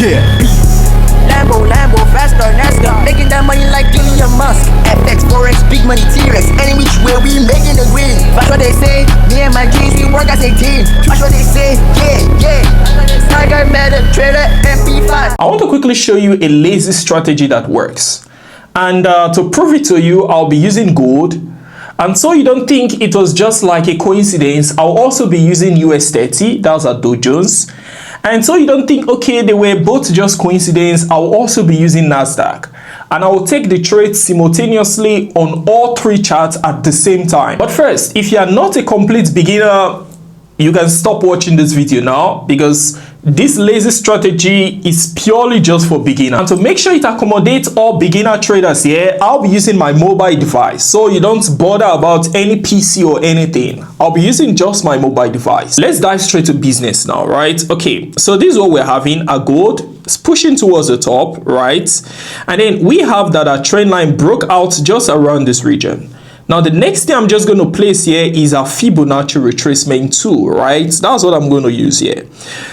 Yeah. Lambo, faster, NASDAQ, making that money like Elon Musk. FX, Forex, big money, T-Rex, any which way we making it win. That's what they say, me and my G's, we work as a team. That's what they say, yeah. Tiger, meta, trader, MP5. I want to quickly show you a lazy strategy that works. And to prove it to you, I'll be using gold. And so you don't think it was just like a coincidence, I'll also be using US 30, that's a Dow Jones. And so you don't think, okay, they were both just coincidence, I'll also be using NASDAQ. And I will take the trade simultaneously on all three charts at the same time. But first, if you are not a complete beginner, you can stop watching this video now, because this lazy strategy is purely just for beginners. And to make sure it accommodates all beginner traders here, I'll be using my mobile device. So you don't bother about any PC or anything. I'll be using just my mobile device. Let's dive straight to business now, right? Okay, so this is what we're having. A gold is pushing towards the top, right? And then we have that a trend line broke out just around this region. Now, the next thing I'm just going to place here is a Fibonacci retracement tool, right? That's what I'm going to use here.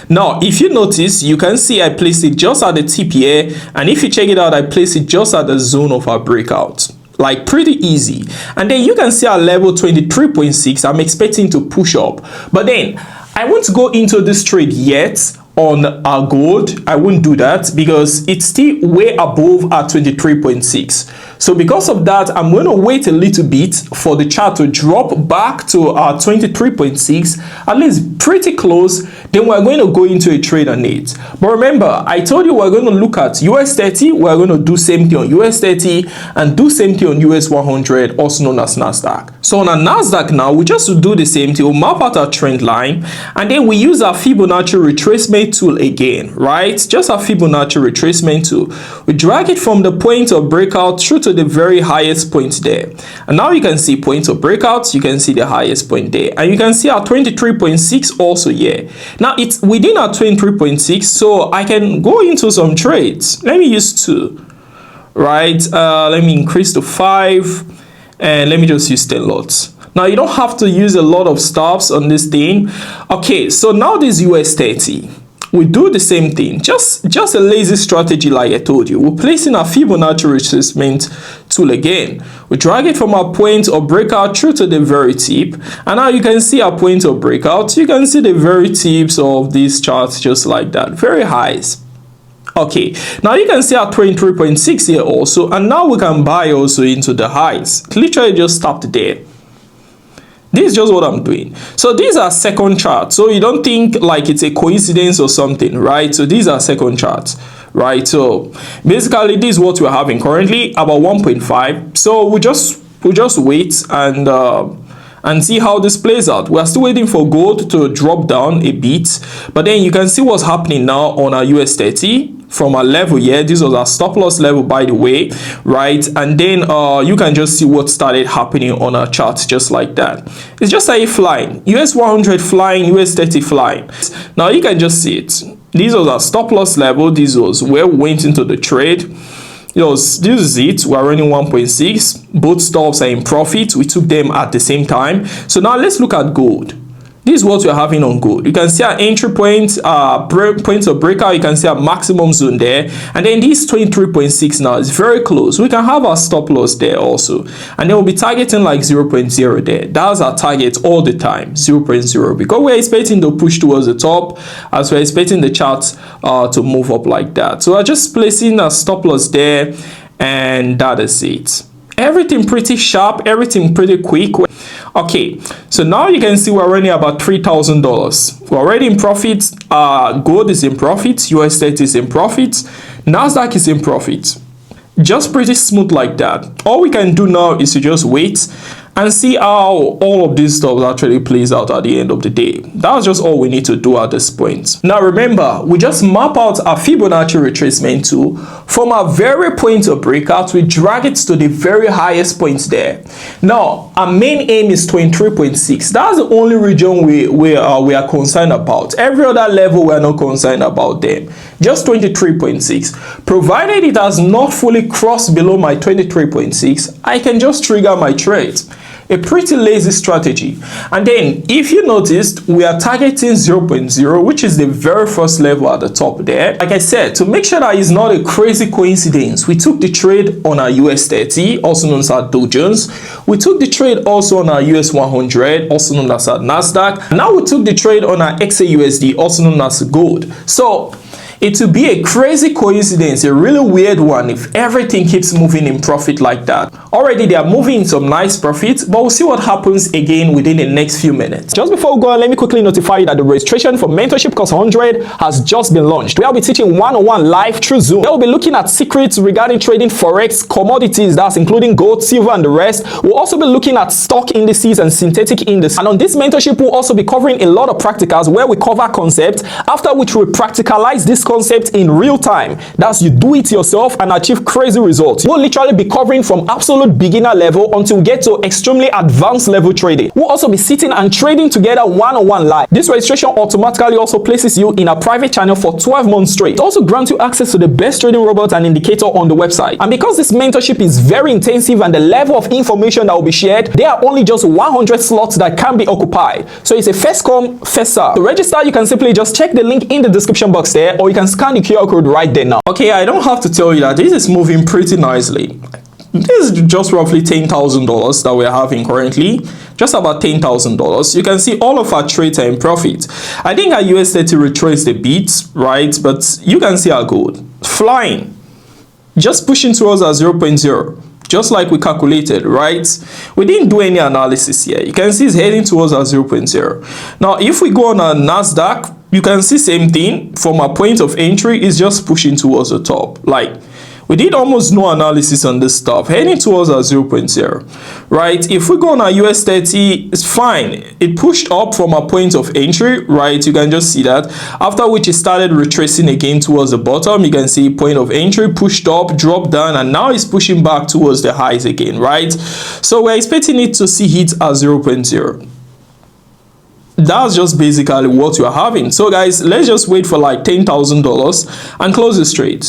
Now, if you notice, you can see I placed it just at the tip here. And if you check it out, I placed it just at the zone of our breakout. Like pretty easy. And then you can see our level 23.6. I'm expecting to push up. But then I won't go into this trade yet on our gold. I won't do that because it's still way above our 23.6. So because of that, I'm going to wait a little bit for the chart to drop back to our 23.6, at least pretty close. Then we're going to go into a trade on it. But remember, I told you we're going to look at US 30. We're going to do same thing on US 30 and do same thing on US 100, also known as NASDAQ. So on a NASDAQ now, we just do the same thing. We'll map out our trend line and then we use our Fibonacci retracement tool again, right? Just a Fibonacci retracement tool. We drag it from the point of breakout through to the very highest point there. And now you can see point of breakout, you can see the highest point there. And you can see our 23.6 also here. Now it's within our 23.6, so I can go into some trades. Let me use 2, right? Let me increase to 5 and let me just use 10 lots. Now you don't have to use a lot of stops on this thing. Okay, so now this US 30. We do the same thing, just a lazy strategy like I told you. We're placing our Fibonacci retracement tool again. We drag it from our point of breakout through to the very tip. And now you can see our point of breakout. You can see the very tips of these charts just like that, very highs. Okay, now you can see our 23.6 here also. And now we can buy also into the highs. Literally just stopped there. This is just what I'm doing. So these are second charts. So you don't think like it's a coincidence or something, right? So these are second charts, right? So basically this is what we're having currently, about 1.5. So we just wait and see how this plays out. We're still waiting for gold to drop down a bit, but then you can see what's happening now on our US 30 from our level here. This was our stop loss level, by the way, right? And then you can just see what started happening on our chart just like that. It's just like flying, US 100 flying, US 30 flying. Now you can just see it. This was our stop loss level. This was where we went into the trade. This is it. We're running 1.6. Both stops are in profit. We took them at the same time. So now let's look at gold. This is what we're having on gold. You can see our entry point, point of breakout. You can see our maximum zone there. And then this 23.6 now is very close. We can have our stop loss there also. And then we'll be targeting like 0.0 there. That's our target all the time, 0.0. Because we're expecting to push towards the top as we're expecting the chart to move up like that. So we're just placing a stop loss there. And that is it. Everything pretty sharp, everything pretty quick. Okay, so now you can see we're running about $3,000. We're already in profit. Gold is in profit. US 30 is in profit. NASDAQ is in profit. Just pretty smooth like that. All we can do now is to just wait and see how all of this stuff actually plays out at the end of the day. That's just all we need to do at this point. Now remember, we just map out our Fibonacci retracement tool from our very point of breakout. We drag it to the very highest point there. Now our main aim is 23.6. That's the only region we are concerned about. Every other level we are not concerned about them. Just 23.6. Provided it has not fully crossed below my 23.6, I can just trigger my trade. A pretty lazy strategy. And then if you noticed, we are targeting 0.0, which is the very first level at the top there. Like I said, to make sure that it's not a crazy coincidence, we took the trade on our US 30, also known as our Dow Jones. We took the trade also on our US 100, also known as our NASDAQ. Now we took the trade on our XAUSD, also known as gold. So it will be a crazy coincidence, a really weird one, if everything keeps moving in profit like that. Already they are moving in some nice profits, but we'll see what happens again within the next few minutes. Just before we go on, let me quickly notify you that the registration for Mentorship Course 100 has just been launched. We'll be teaching one-on-one live through Zoom. We'll be looking at secrets regarding trading Forex, commodities, that's including gold, silver, and the rest. We'll also be looking at stock indices and synthetic indices. And on this mentorship, we'll also be covering a lot of practicals where we cover concepts, after which we practicalize this concept in real time. That's, you do it yourself and achieve crazy results. We'll literally be covering from absolute beginner level until we get to extremely advanced level trading. We'll also be sitting and trading together one-on-one live. This registration automatically also places you in a private channel for 12 months straight. It also grants you access to the best trading robot and indicator on the website. And because this mentorship is very intensive and the level of information that will be shared, there are only just 100 slots that can be occupied. So it's a first come, first serve. To register, you can simply just check the link in the description box there, or you can scan the QR code right there now. Okay, I don't have to tell you that this is moving pretty nicely. This is just roughly $10,000 that we're having currently, just about $10,000. You can see all of our trades are in profit. I think our US 30 retraced a bit, right? But you can see our gold flying, just pushing towards our 0.0. Just like we calculated, right? We didn't do any analysis here. You can see it's heading towards our 0.0. Now, if we go on our NASDAQ, you can see same thing. From our point of entry, is just pushing towards the top. Like, we did almost no analysis on this stuff, heading towards our 0.0, right? If we go on our US 30, it's fine. It pushed up from our point of entry, right? You can just see that. After which it started retracing again towards the bottom. You can see point of entry pushed up, dropped down, and now it's pushing back towards the highs again, right? So we're expecting it to see hit at 0.0. That's just basically what you're having. So guys, let's just wait for like $10,000 and close this trade.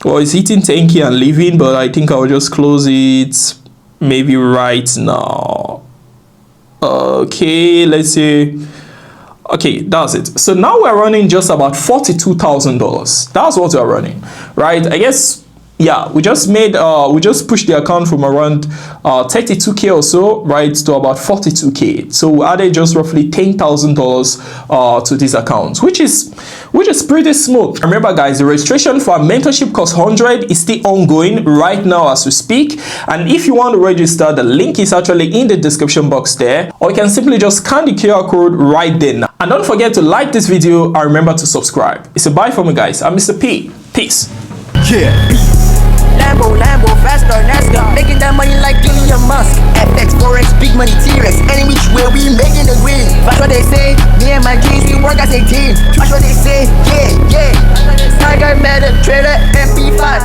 Well, it's hitting 10K and leaving, but I think I'll just close it maybe right now. Okay, let's see. Okay, that's it. So now we're running just about $42,000. That's what we're running, right? I guess, yeah, we just made, we just pushed the account from around 32K or so, right, to about 42K. So we added just roughly $10,000 to this account, which is pretty smooth. Remember guys, the registration for our Mentorship Course 100 is still ongoing right now as we speak. And if you want to register, the link is actually in the description box there, or you can simply just scan the QR code right there now. And don't forget to like this video and remember to subscribe. It's a bye from me guys. I'm Mr. P. Peace. Yeah. Lambo, faster, NASDAQ, making that money like Elon Musk. FX, Forex, big money, T-Rex, any which way we making the green. That's what they say, me and my G's, we work as a team. That's what they say, yeah. Tiger, meta, trader, MP5.